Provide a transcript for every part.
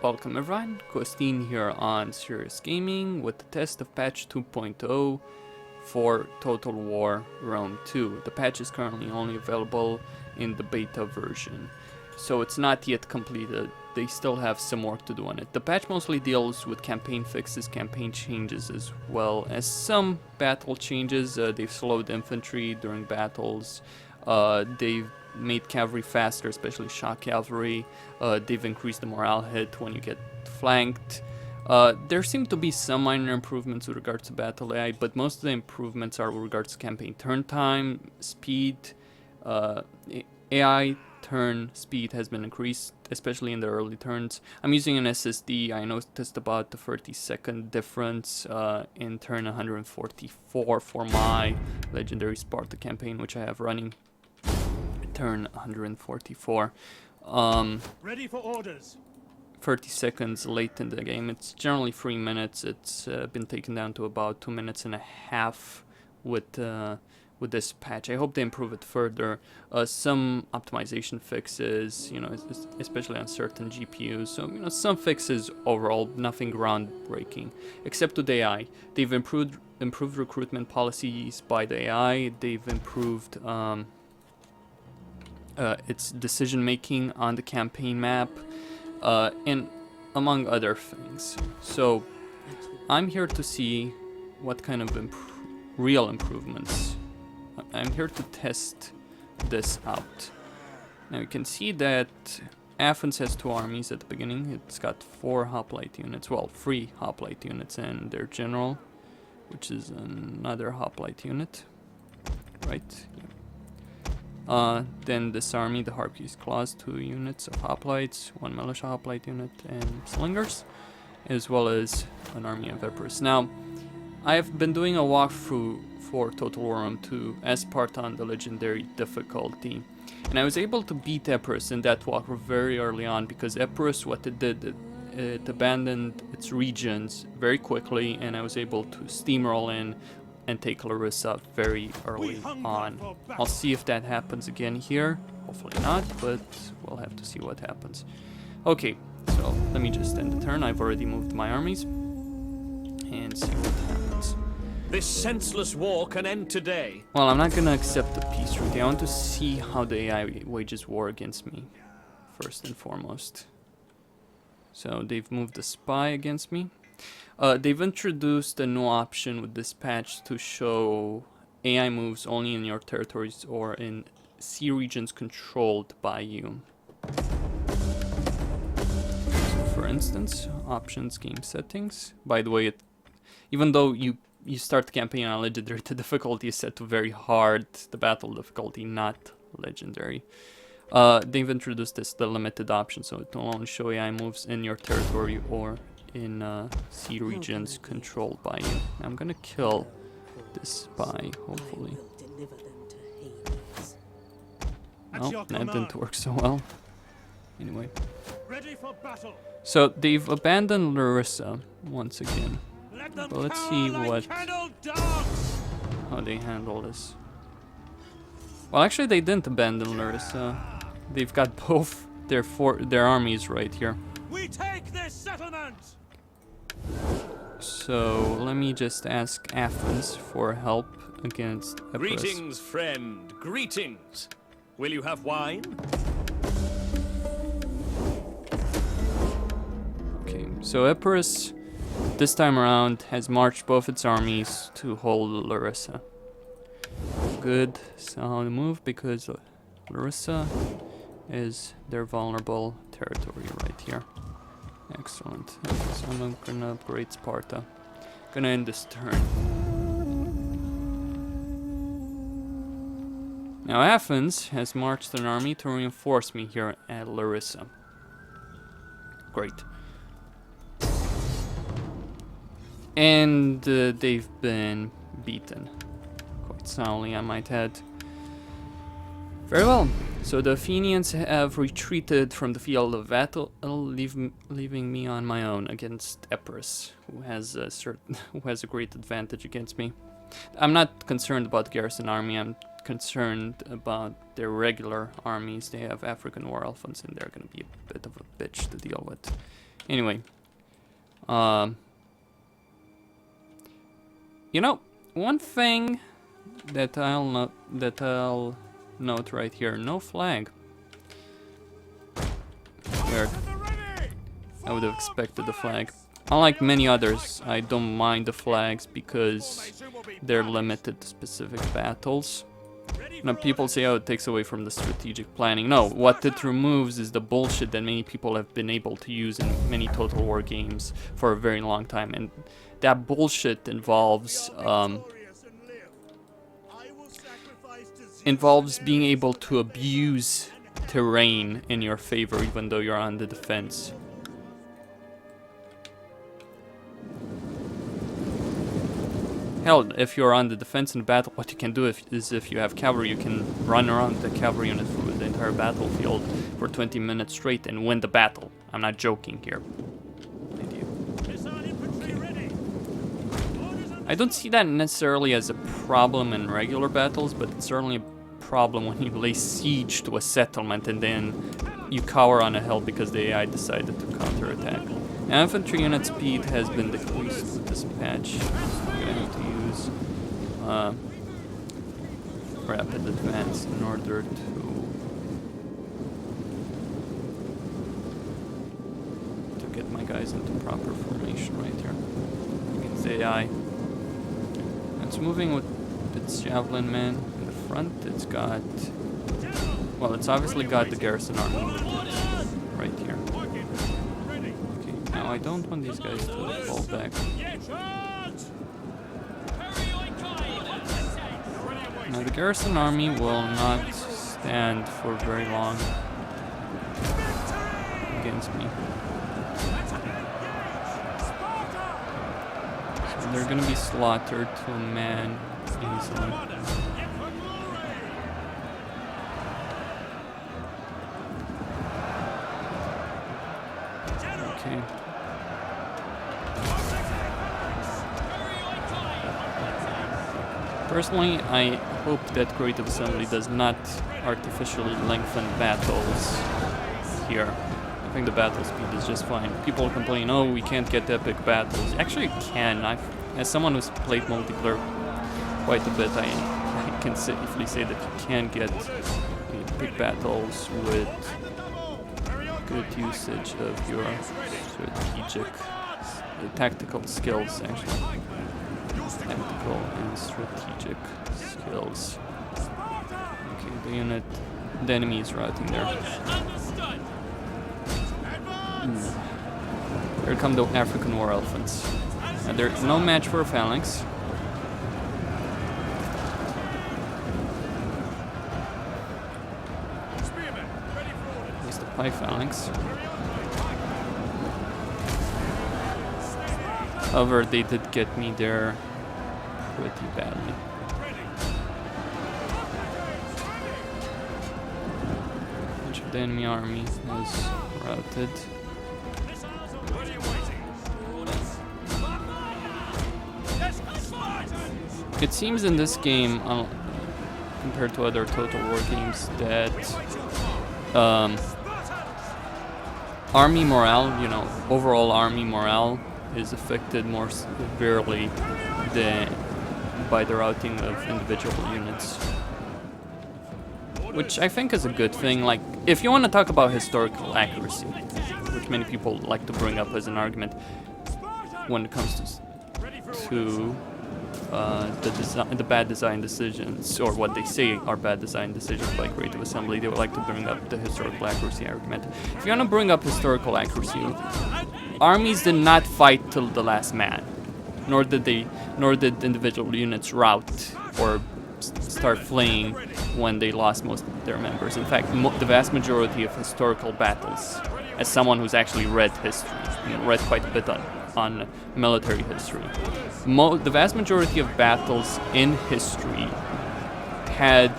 Welcome everyone, Costin here on Serious Gaming with the test of patch 2.0 for Total War Rome 2. The patch is currently only available in the beta version, so it's not yet completed. They still have some work to do on it. The patch mostly deals with campaign fixes, campaign changes, as well as some battle changes. They've slowed infantry during battles. They've made cavalry faster, especially shock cavalry. They've increased the morale hit when you get flanked. There seem to be some minor improvements with regards to battle AI, but most of the improvements are with regards to campaign turn time, speed. AI turn speed has been increased, especially in the early turns. I'm using an SSD. I noticed about the 30-second difference in turn 144 for my legendary Sparta campaign, which I have running. Turn 144. Ready for orders. 30 seconds late in the game. It's generally 3 minutes. It's been taken down to about 2 minutes and a half with this patch. I hope they improve it further. Some optimization fixes, especially on certain GPUs. So some fixes overall, nothing groundbreaking, except with AI. They've improved recruitment policies by the AI. They've improved its decision making on the campaign map, and among other things. So I'm here to see what kind of real improvements. I'm here to test this out. Now you can see that Athens has 2 armies at the beginning. It's got 4 hoplite units, well, 3 hoplite units and their general, which is another hoplite unit, right? Then this army, the Harpies Claws, 2 units of hoplites, 1 militia hoplite unit, and slingers, as well as an army of Epirus. Now, I have been doing a walkthrough for Total War Rome 2 as Sparta on the legendary difficulty, and I was able to beat Epirus in that walkthrough very early on, because Epirus, what it did, it abandoned its regions very quickly, and I was able to steamroll in and take Larissa very early on. I'll see if that happens again here. Hopefully not, but we'll have to see what happens. Okay, so let me just end the turn. I've already moved my armies and see what happens. This senseless war can end today. Well, I'm not gonna accept the peace treaty. I want to see how the AI wages war against me, first and foremost. So they've moved a spy against me. They've introduced a new option with this patch to show AI moves only in your territories or in sea regions controlled by you. So for instance, options, game settings. By the way, even though you start the campaign on legendary, the difficulty is set to very hard, the battle difficulty, not legendary. They've introduced the limited option, so it will only show AI moves in your territory or in sea regions controlled by you. I'm gonna kill this spy, hopefully. No, that didn't work so well. Anyway. Ready for battle. So they've abandoned Larissa once again. But let's see how they handle this. Well, actually they didn't abandon Larissa. They've got both their armies right here. We take this settlement. So let me just ask Athens for help against Epirus. Greetings, friend. Greetings. Will you have wine? Okay, so Epirus this time around has marched both its armies to hold Larissa. Good, solid move, because Larissa is their vulnerable territory right here. Excellent. Okay, so I'm gonna upgrade Sparta. Gonna end this turn. Now Athens has marched an army to reinforce me here at Larissa. Great. And they've been beaten. Quite soundly, I might add. Very well. So the Athenians have retreated from the field of battle, leaving me on my own against Epirus, who has a great advantage against me. I'm not concerned about the garrison army. I'm concerned about their regular armies. They have African war elephants, and they're going to be a bit of a bitch to deal with. Anyway, you know, one thing that I'll note right here: no flag. Weird. I would have expected the flag. Unlike many others, I don't mind the flags because they're limited to specific battles. Now people say, oh, it takes away from the strategic planning. No, what it removes is the bullshit that many people have been able to use in many Total War games for a very long time. And that bullshit involves being able to abuse terrain in your favor even though you're on the defense. Hell, if you're on the defense in battle, what you can do is if you have cavalry, you can run around the cavalry unit through the entire battlefield for 20 minutes straight and win the battle. I'm not joking here. Okay. I don't see that necessarily as a problem in regular battles, but it's certainly a problem when you lay siege to a settlement and then you cower on a hill because the AI decided to counterattack. Now, infantry unit speed has been decreased with this patch. I'm gonna need to use rapid advance in order to get my guys into proper formation right here against AI. It's moving with its javelin men in the front. It's got, well, it's obviously got the garrison army with it right here. Okay, now I don't want these guys to fall back. Now the garrison army will not stand for very long against me. So they're gonna be slaughtered to a man easily. Okay. Personally, I hope that Creative Assembly does not artificially lengthen battles here. I think the battle speed is just fine. People complain, oh, we can't get epic battles. Actually, you can. As someone who's played multiplayer quite a bit, I can safely say that you can get epic battles with good usage of your strategic, tactical skills, actually. Tactical and strategic skills. Okay, the enemy is routing there. Here come the African war elephants. And there's no match for a phalanx. There's the pie phalanx. However, they did get me there pretty badly. Much of the enemy army is routed. It seems in this game, compared to other Total War games, that army morale, overall army morale is affected more severely by the routing of individual units. Which I think is a good thing. Like, if you want to talk about historical accuracy, which many people like to bring up as an argument when it comes to the bad design decisions, or what they say are bad design decisions by Creative Assembly, they would like to bring up the historical accuracy argument. If you want to bring up historical accuracy, armies did not fight till the last man, nor did individual units rout or start fleeing when they lost most of their members. In fact, the vast majority of historical battles, as someone who's actually read history, read quite a bit on military history, the vast majority of battles in history had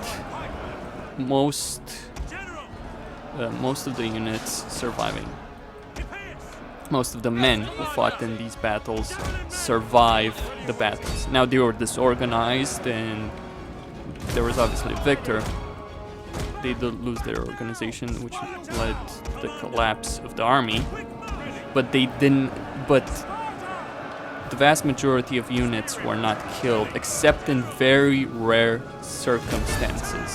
most of the units surviving. Most of the men who fought in these battles survived the battles. Now, they were disorganized and there was obviously a victor. They did lose their organization, which led to the collapse of the army. but they didn't. But the vast majority of units were not killed, except in very rare circumstances,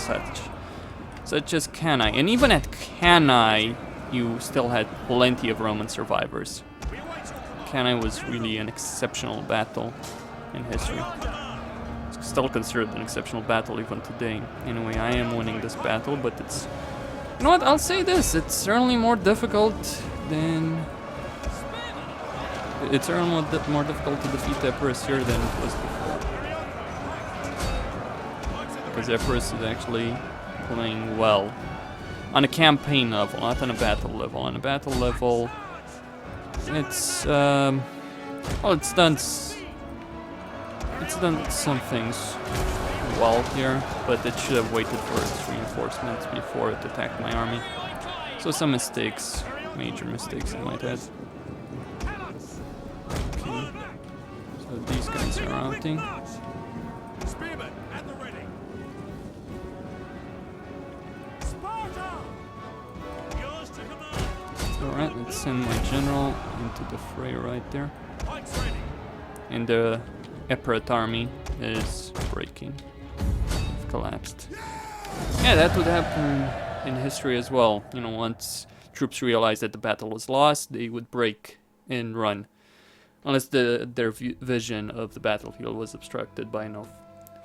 such as Cannae. And even at Cannae, you still had plenty of Roman survivors. Cannae was really an exceptional battle in history. It's still considered an exceptional battle even today. Anyway, I am winning this battle, but it's... You know what, I'll say this, it's certainly more difficult than... It's certainly more difficult to defeat Epirus here than it was before. Because Epirus is actually playing well. On a campaign level, not on a battle level. On a battle level, it's well, it's done some things well here, but it should have waited for its reinforcements before it attacked my army. So some mistakes, major mistakes I might add. Okay, so these guys are routing. Alright, let's send my general into the fray right there. And the Epirus army is breaking. They've collapsed. Yeah, that would happen in history as well. You know, once troops realized that the battle was lost, they would break and run. Unless their vision of the battlefield was obstructed by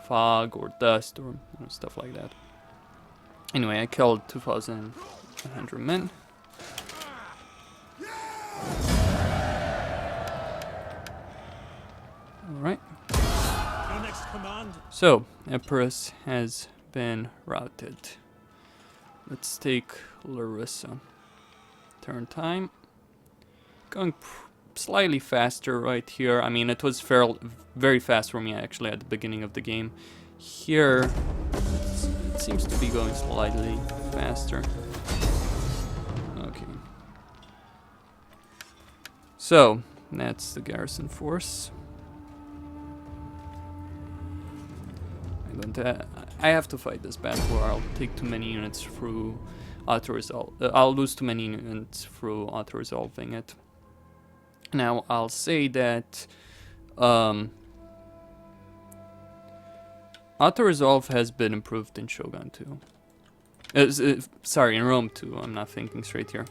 fog or dust or stuff like that. Anyway, I killed 2,100 men. Alright. So, Epirus has been routed. Let's take Larissa. Turn time. Going slightly faster right here. I mean, it was very fast for me actually at the beginning of the game. Here, it seems to be going slightly faster. Okay. So, that's the garrison force. I have to fight this battle or I'll take too many units through auto-resolve. I'll lose too many units through auto-resolving it. Now, I'll say that auto-resolve has been improved in Shogun 2. Sorry, in Rome 2. I'm not thinking straight here.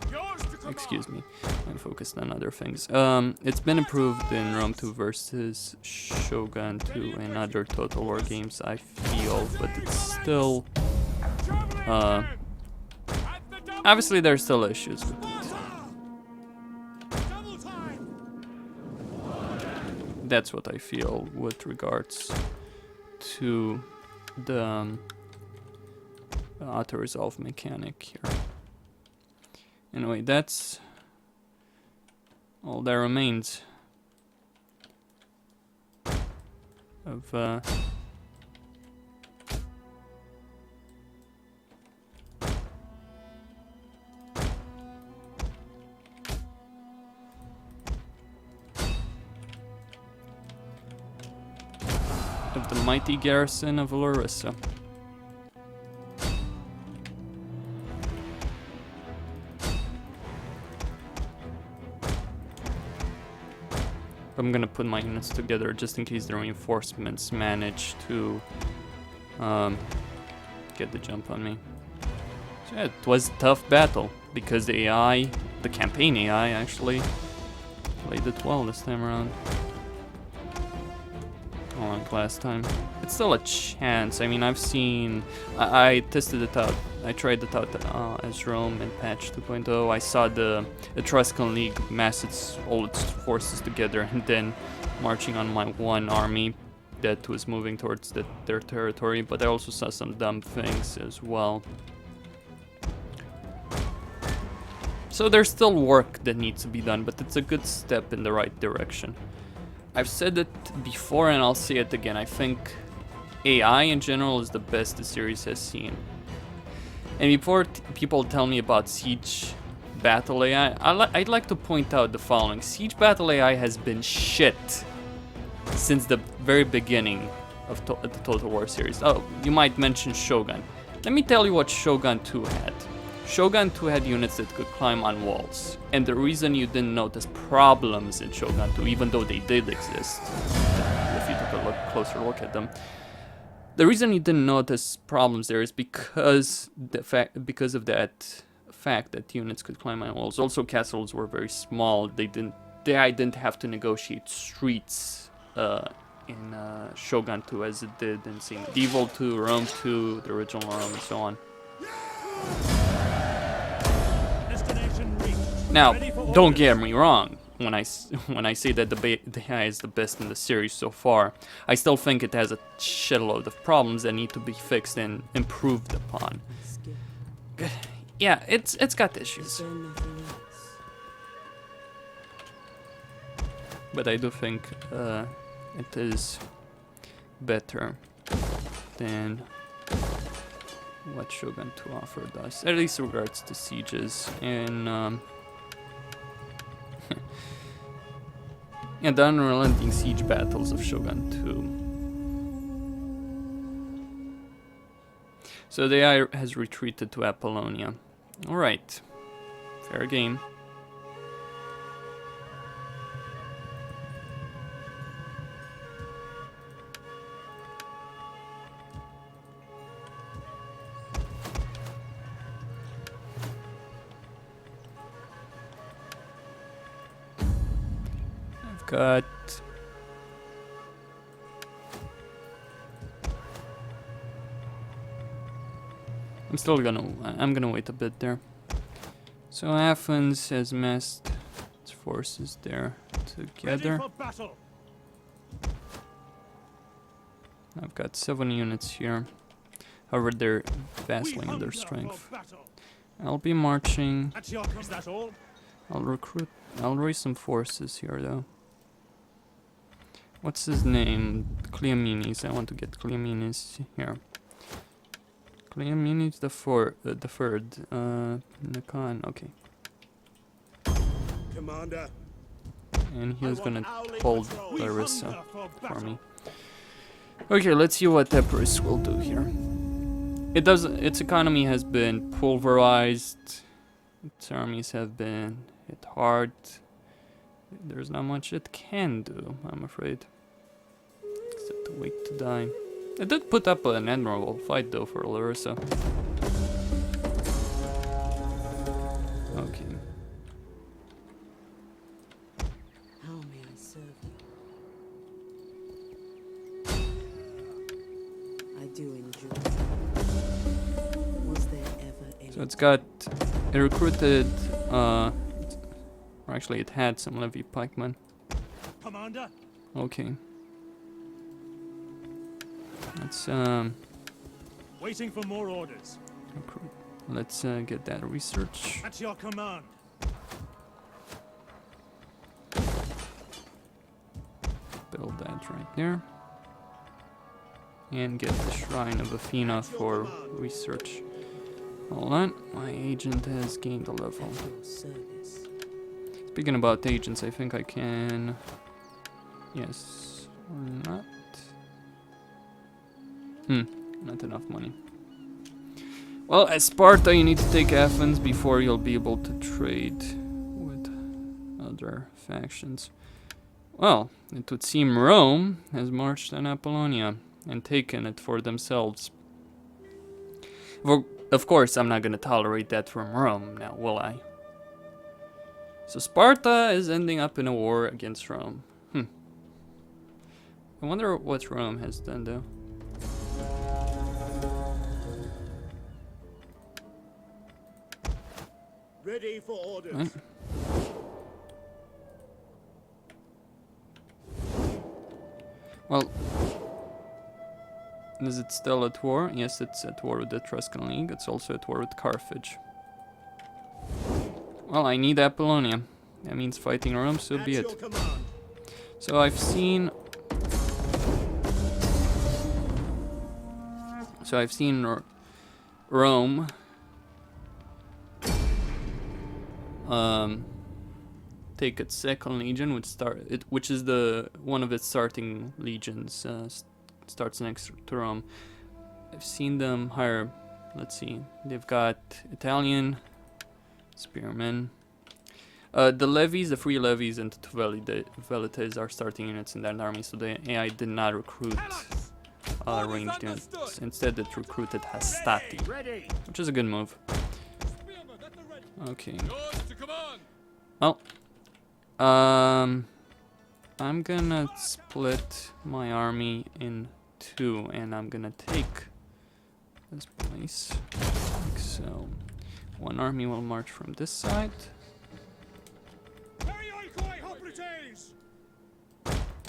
Excuse me. I'm focused on other things. It's been improved in Rome 2 versus Shogun 2 and other Total War games, I feel, but it's still... obviously, there's still issues with it. That's what I feel with regards to the auto-resolve mechanic here. Anyway, that's all that remains of the mighty garrison of Larissa. I'm gonna put my units together just in case the reinforcements manage to get the jump on me. So yeah, it was a tough battle because the AI, the campaign AI actually played it well this time around. Unlike last time. It's still a chance. I mean, I've seen... I tested it out. I tried it out as Rome in patch 2.0. I saw the Etruscan League mass all its forces together and then marching on my one army that was moving towards their territory. But I also saw some dumb things as well. So there's still work that needs to be done, but it's a good step in the right direction. I've said it before and I'll say it again. I think AI in general is the best the series has seen. And before people tell me about Siege Battle AI, I'd like to point out the following. Siege Battle AI has been shit since the very beginning of the Total War series. Oh, you might mention Shogun. Let me tell you what Shogun 2 had. Shogun 2 had units that could climb on walls, and the reason you didn't notice problems in Shogun 2, even though they did exist, if you took a closer look at them, the reason you didn't notice problems there is because of that fact that units could climb on walls. Also, castles were very small. I didn't have to negotiate streets in Shogun 2 as it did in say Medieval 2, Rome 2, the original Rome, and so on. Now, don't get me wrong. When I say that the AI is the best in the series so far, I still think it has a shitload of problems that need to be fixed and improved upon. Yeah, it's got issues. But I do think it is better than what Shogun 2 offered us, at least regards to sieges and and the unrelenting siege battles of Shogun 2. So the AI has retreated to Apollonia. Alright, fair game. Got I'm gonna wait a bit there. So Athens has massed its forces there together. I've got 7 units here. However, they're vastly under strength. I'll be marching. I'll raise some forces here though. What's his name? Cleomenes. I want to get Cleomenes here. Cleomenes the third. Nikon. Okay. Commander. And he's gonna hold Larissa for me. Okay, let's see what Epirus will do here. Its economy has been pulverized. Its armies have been hit hard. There's not much it can do, I'm afraid. Except to wait to die. It did put up an admirable fight though for Larissa. Okay. How may I serve you? I do enjoy. Was there ever any? So it recruited or actually it had some levy pikemen. Commander. Okay. Let's Waiting for more orders. recruit. Let's get that research. At your command. Build that right there. And get the Shrine of Athena for research. Hold on, my agent has gained a level. Service. Speaking about agents, I think I can... Yes, or not. Not enough money. Well, at Sparta you need to take Athens before you'll be able to trade with other factions. Well, it would seem Rome has marched on Apollonia and taken it for themselves. Well, of course, I'm not going to tolerate that from Rome now, will I? So Sparta is ending up in a war against Rome. I wonder what Rome has done though. Ready for orders. Right. Well, is it still at war? Yes, it's at war with the Etruscan League. It's also at war with Carthage. Well, I need Apollonia. That means fighting Rome, so be it. So I've seen... Rome take its second legion, which is one of its starting legions. Starts next to Rome. I've seen them hire let's see. They've got Italian spearmen. The levies, the free levies, and the velites are starting units in that army, so the AI did not recruit ranged units. Instead, it recruited hastati, which is a good move. Okay. Well, I'm gonna split my army in two, and I'm gonna take this place, like so. One army will march from this side,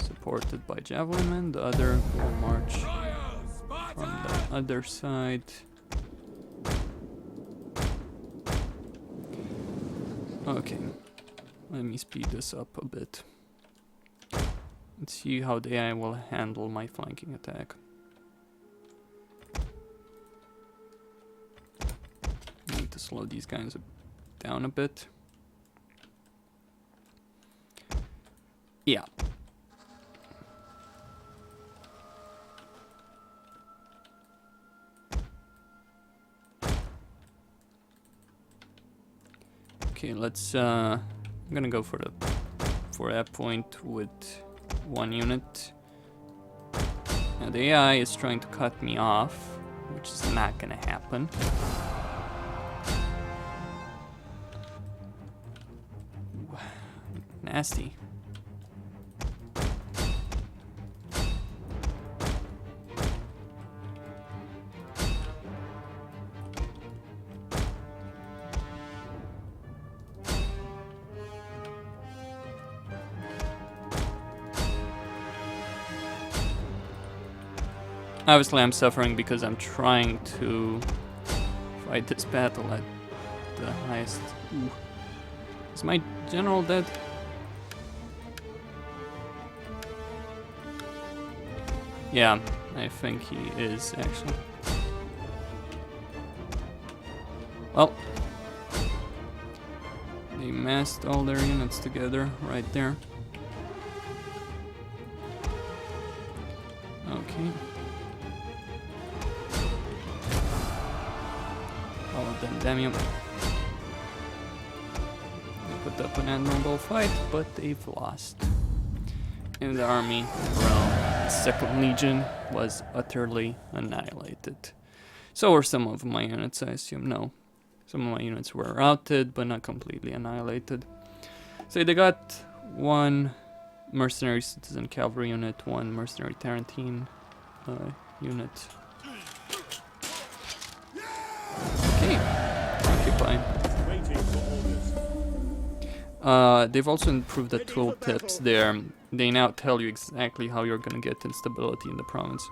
supported by javelin men. The other will march from the other side. Okay, let me speed this up a bit. Let's see how the AI will handle my flanking attack. Need to slow these guys down a bit. Yeah. Okay, let's I'm gonna go for that point with one unit. Now the AI is trying to cut me off, which is not gonna happen. Ooh, nasty. Obviously, I'm suffering because I'm trying to fight this battle at the highest. Ooh. Is my general dead? Yeah, I think he is actually. Well, they massed all their units together right there. Okay. All of them, damn you. They put up an admirable fight, but they've lost. And the army around the Second Legion was utterly annihilated. So were some of my units, I assume. No. Some of my units were routed, but not completely annihilated. So they got one mercenary citizen cavalry unit, one mercenary Tarantine unit. Okay, occupy. They've also improved the tooltips there. They now tell you exactly how you're gonna get instability in the province.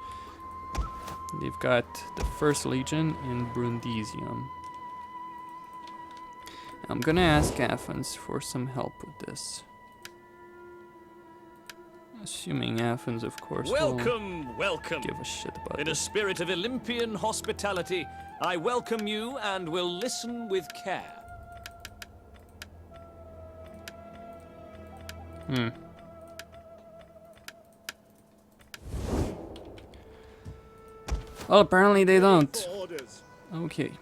They've got the First Legion in Brundisium. I'm gonna ask Athens for some help with this. Assuming Athens, of course, welcome, welcome. Give a shit about In a this. spirit of Olympian hospitality, I welcome you and will listen with care. Well, apparently they don't. Okay.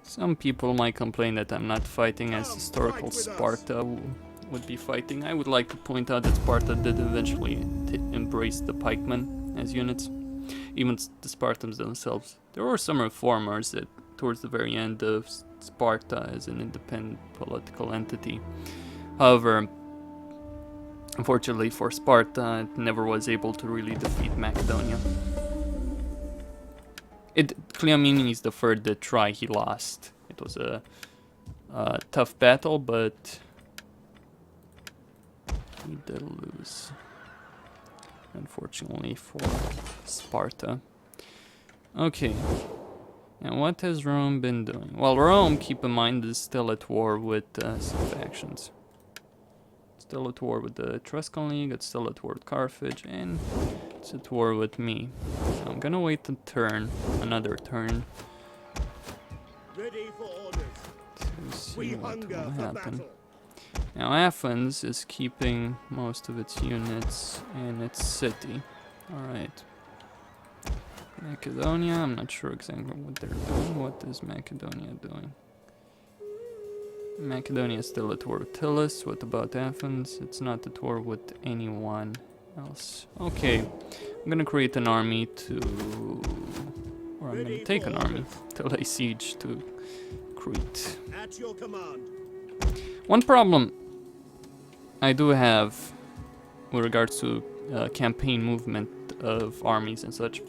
Some people might complain that I'm not fighting as historical Sparta would be fighting. I would like to point out that Sparta did eventually embrace the pikemen as units. Even the Spartans themselves. There were some reformers that towards the very end of Sparta as an independent political entity. However, unfortunately for Sparta, it never was able to really defeat Macedonia. Cleomenes III did try, he lost. It was a tough battle, but he did lose. Unfortunately for Sparta. Okay. And what has Rome been doing? Well, Rome, keep in mind, is still at war with some factions. Still at war with the Etruscan League, it's still at war with Carthage, and it's at war with me. So I'm gonna wait a turn, another turn, Ready for orders. to see what will happen. Now Athens is keeping most of its units in its city. Alright. Macedonia, I'm not sure exactly what they're doing. What is Macedonia doing? Macedonia is still at war with Tillus. What about Athens? It's not at war with anyone else. Okay, I'm gonna create an army to... or I'm gonna take an army to lay siege to Crete. At your command. One problem I do have with regards to campaign movement of armies and such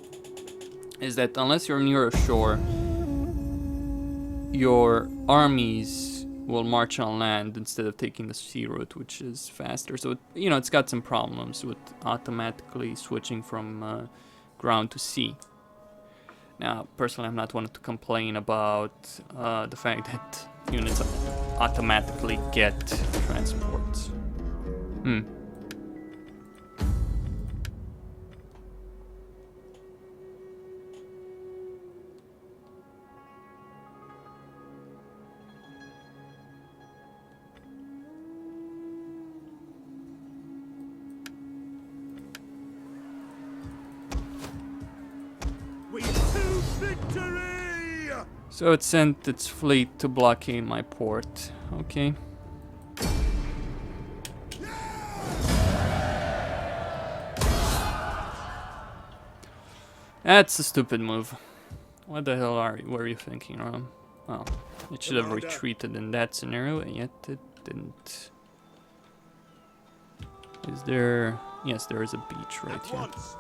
is that unless you're near a shore, your armies will march on land instead of taking the sea route, which is faster. So, you know, it's got some problems with automatically switching from ground to sea. Now, personally, I'm not one to complain about the fact that units automatically get transports. We to victory! So it sent its fleet to blockade my port. Okay. That's a stupid move. What the hell were you thinking, Rome? Well, it should have retreated in that scenario, and yet it didn't. Is there... Yes, there is a beach right At here. once.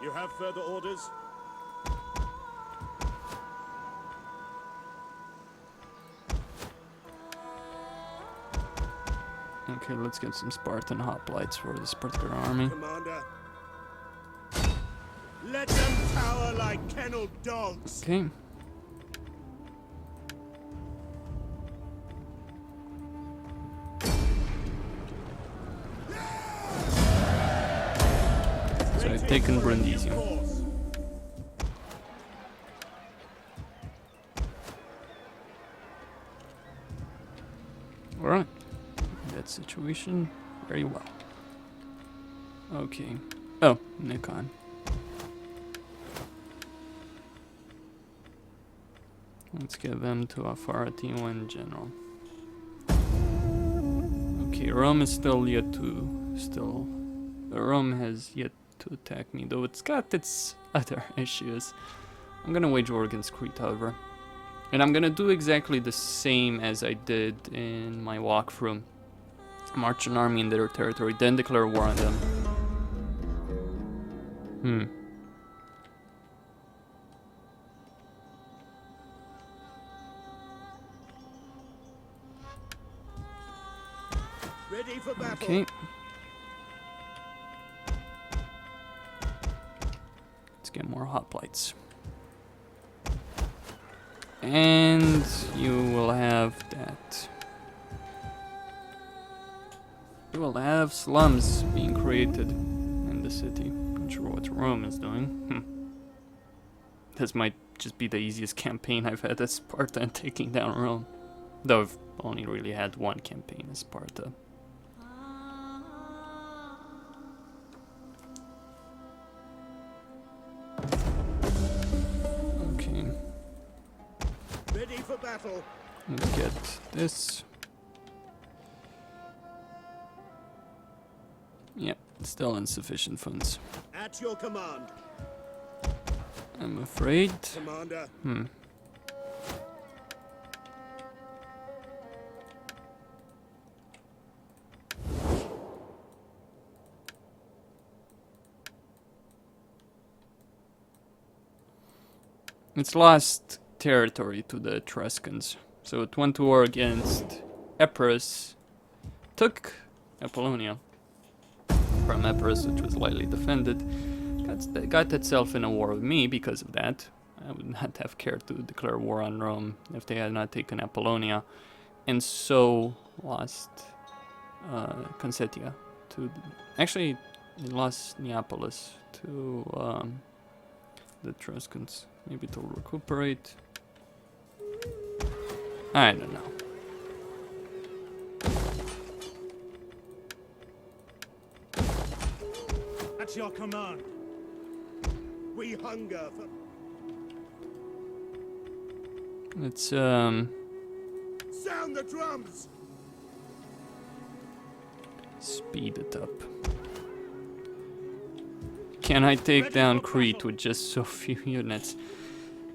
You have further orders? Okay, let's get some Spartan hoplites for this particular army. Commander. Let them cower like kenneled dogs. Okay. So I've taken Brundisium. Course. Alright. That situation very well. Okay. Oh, Nikon. Let's give them to authority one general. Okay, Rome is still yet to Rome has yet to attack me, though it's got its other issues. I'm gonna wage war against Crete, however. And I'm gonna do exactly the same as I did in my walkthrough. March an army in their territory, then declare war on them. Ready for battle. Okay. Let's get more hoplites. And you will have that. You will have slums being created in the city. Not sure what Rome is doing. This might just be the easiest campaign I've had at Sparta in taking down Rome. Though I've only really had one campaign at Sparta. Okay. Ready for battle. Let's get this. Yep, still insufficient funds. At your command. I'm afraid. Commander. It's lost territory to the Etruscans. So it went to war against Epirus, took Apollonia from Epirus, which was lightly defended, got itself in a war with me because of that. I would not have cared to declare war on Rome if they had not taken Apollonia, and so lost Concetia to... Actually, it lost Neapolis to the Etruscans. Maybe to recuperate. I don't know. At your command. We hunger for... Let's Sound the drums! speed it up. Can I take down Crete with just so few units?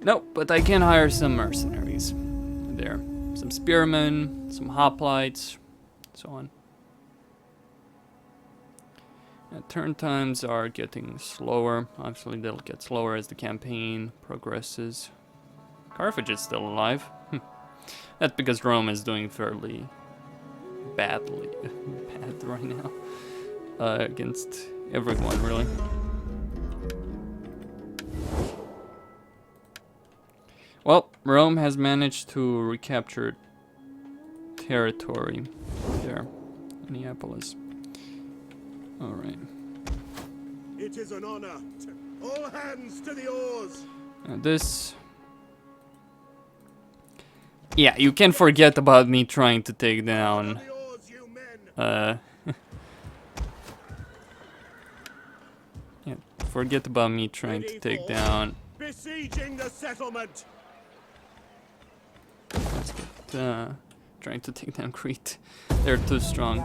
No, but I can hire some mercenaries. There. Some spearmen, some hoplites, so on. Turn times are getting slower. Obviously, they'll get slower as the campaign progresses. Carthage is still alive. That's because Rome is doing fairly bad right now against everyone, really. Well, Rome has managed to recapture territory there, Neapolis. All right. It is an honor. All hands to the oars. Now this... Yeah, you can forget about me trying to take down... The oars, you men. Yeah, forget about me trying to take down... Besieging the settlement. Let's get... trying to take down Crete. They're too strong.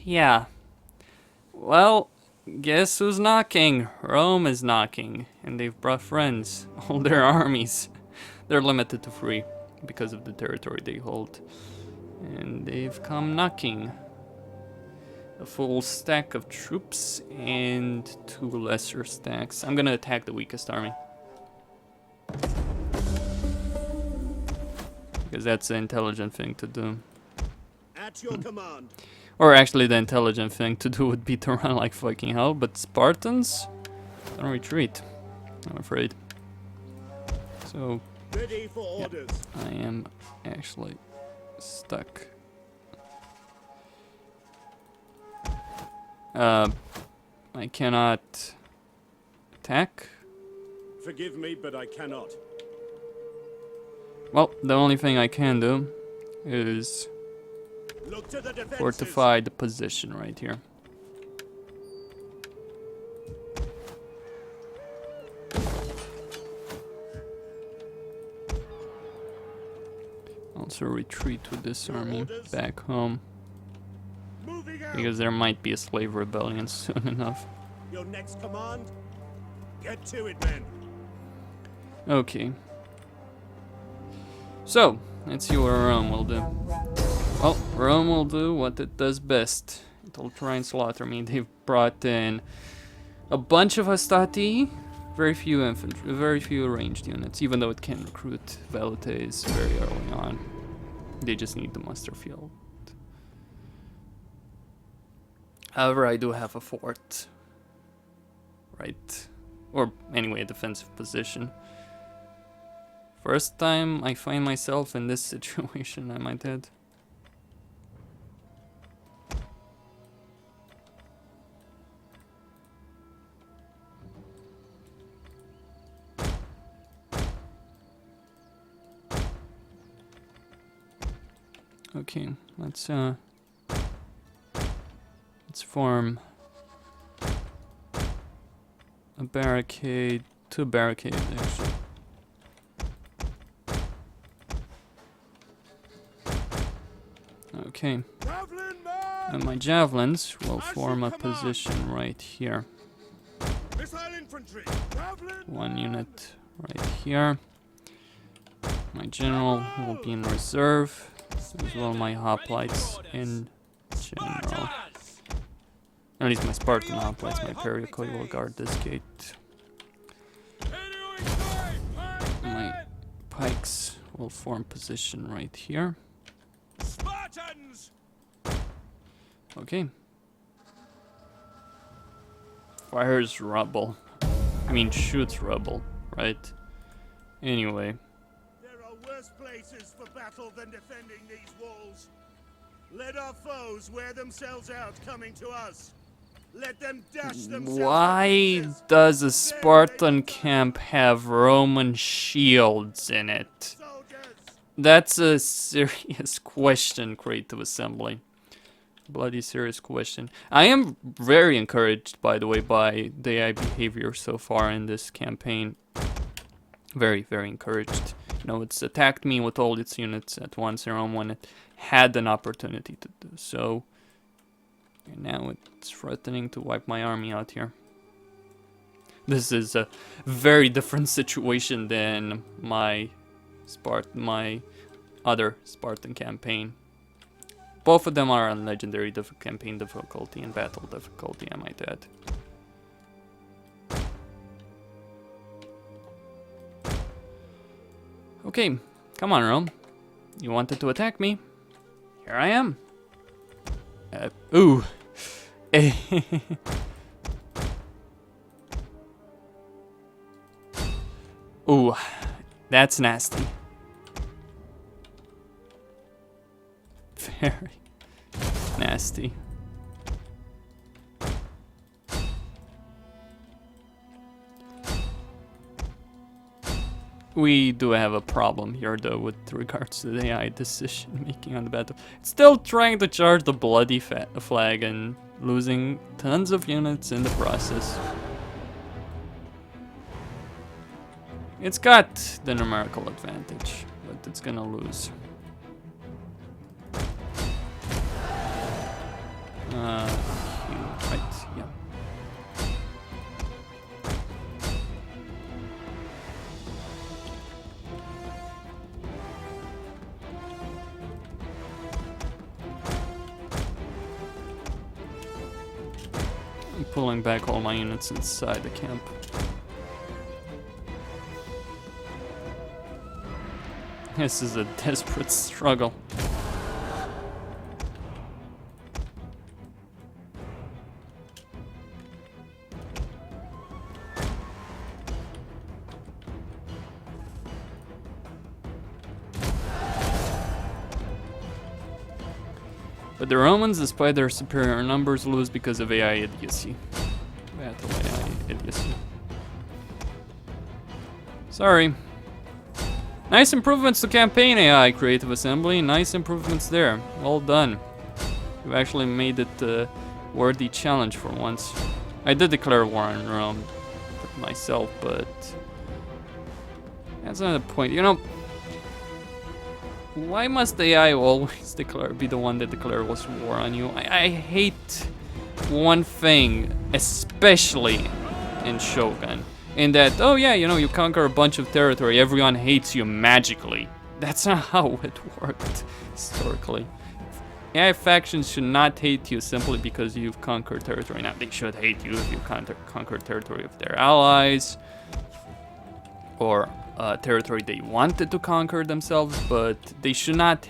Yeah. Well, guess who's knocking? Rome is knocking, and they've brought friends. All their armies. They're limited to 3 because of the territory they hold. And they've come knocking. A full stack of troops and 2 lesser stacks. I'm gonna attack the weakest army. Because that's the intelligent thing to do. At your command. Or actually the intelligent thing to do would be to run like fucking hell, but Spartans don't retreat, I'm afraid. So, Ready for yeah, orders. I am actually stuck. I cannot attack. Forgive me, but I cannot. Well, the only thing I can do is Look to the defenses. fortify the position right here. Also retreat with this army back home, Moving out. because there might be a slave rebellion soon enough. Your next command. Get to it, men. Okay. So, let's see what Rome will do. Well, Rome will do what it does best. It'll try and slaughter me. They've brought in a bunch of hastati, very few infantry, very few ranged units, even though it can recruit velites very early on. They just need the muster field. However, I do have a fort. Right? Or anyway, a defensive position. First time I find myself in this situation, I might add. Okay, let's form a barricade, 2 barricades actually. Okay, Javelin man. and my javelins will form a position right here. Missile infantry. Javelin. 1 unit right here. My general will be in reserve, as well my hoplites in general. At least my Spartan hoplites, my Pericoi will guard this gate. My pikes will form position right here. Spartans. Okay. Fires rubble. I mean shoots rubble, right? Anyway. There are worse places for battle than defending these walls. Let our foes wear themselves out coming to us. Let them dash themselves to Why pieces. does a Spartan camp have Roman shields in it? Soldiers. That's a serious question, Creative Assembly. bloody serious question. I am very encouraged, by the way, by the AI behavior so far in this campaign. Very, very encouraged. You know, it's attacked me with all its units at once around when it had an opportunity to do so. And now it's threatening to wipe my army out here. This is a very different situation than my other Spartan campaign. Both of them are on legendary campaign difficulty and battle difficulty, I might add. Okay, come on, Rome. You wanted to attack me. Here I am. Ooh. Ooh, that's nasty. Very nasty. We do have a problem here, though, with regards to the AI decision making on the battle. It's still trying to charge the bloody flag and losing tons of units in the process. It's got the numerical advantage, but it's gonna lose. Right, yeah. I'm pulling back all my units inside the camp. This is a desperate struggle. But the Romans, despite their superior numbers, lose because of AI idiocy. Battle AI idiocy. Sorry. Nice improvements to campaign AI, Creative Assembly. Nice improvements there. Well done. You actually made it a worthy challenge for once. I did declare war on Rome myself, but that's not the point. You know, why must AI always be the one that declares war on you? I hate one thing, especially in Shogun. In that, oh yeah, you know, you conquer a bunch of territory, everyone hates you magically. That's not how it worked historically. AI factions should not hate you simply because you've conquered territory. Now, they should hate you if you conquered territory of their allies or territory they wanted to conquer themselves, but they should not.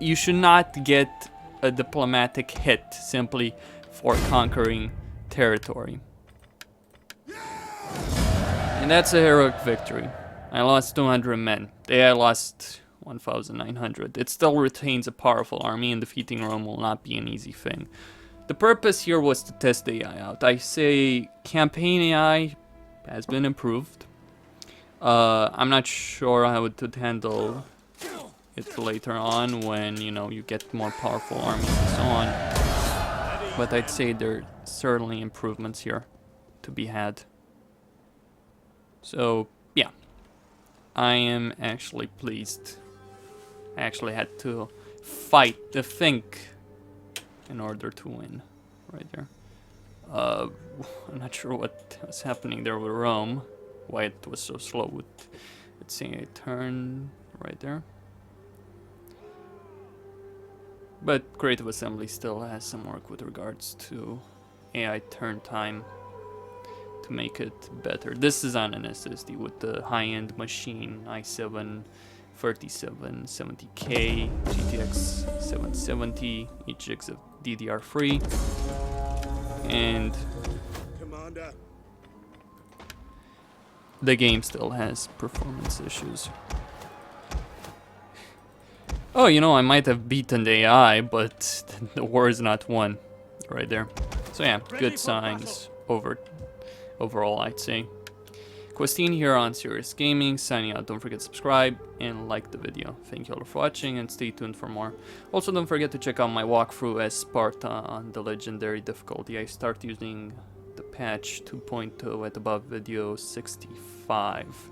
You should not get a diplomatic hit simply for conquering territory. And that's a heroic victory. I lost 200 men. The AI lost 1,900. It still retains a powerful army, and defeating Rome will not be an easy thing. The purpose here was to test the AI out. I say campaign AI has been improved. I'm not sure how it would handle it later on when, you know, you get more powerful armies and so on. But I'd say there are certainly improvements here to be had. So, yeah. I am actually pleased. I actually had to fight to think in order to win. Right there. I'm not sure what was happening there with Rome. Why it was so slow with, let's see, a turn right there. But Creative Assembly still has some work with regards to AI turn time to make it better. This is on an SSD with the high-end machine i7 3770K, GTX 770, each gigs of DDR3, and Commander. The game still has performance issues. Oh, you know, I might have beaten the AI, but the war is not won. Right there. So yeah, good signs overall, I'd say. Costin here on Serious Gaming, signing out. Don't forget to subscribe and like the video. Thank you all for watching and stay tuned for more. Also, don't forget to check out my walkthrough as Sparta on the legendary difficulty. I start using the patch 2.0 at above video 65.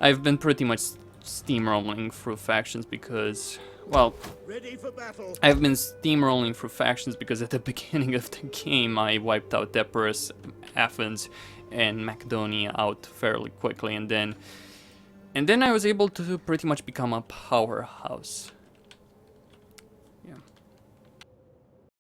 I've been pretty much steamrolling through factions because, well, Ready for battle. I've been steamrolling through factions because at the beginning of the game I wiped out Epirus, Athens, and Macedonia out fairly quickly, and then I was able to pretty much become a powerhouse.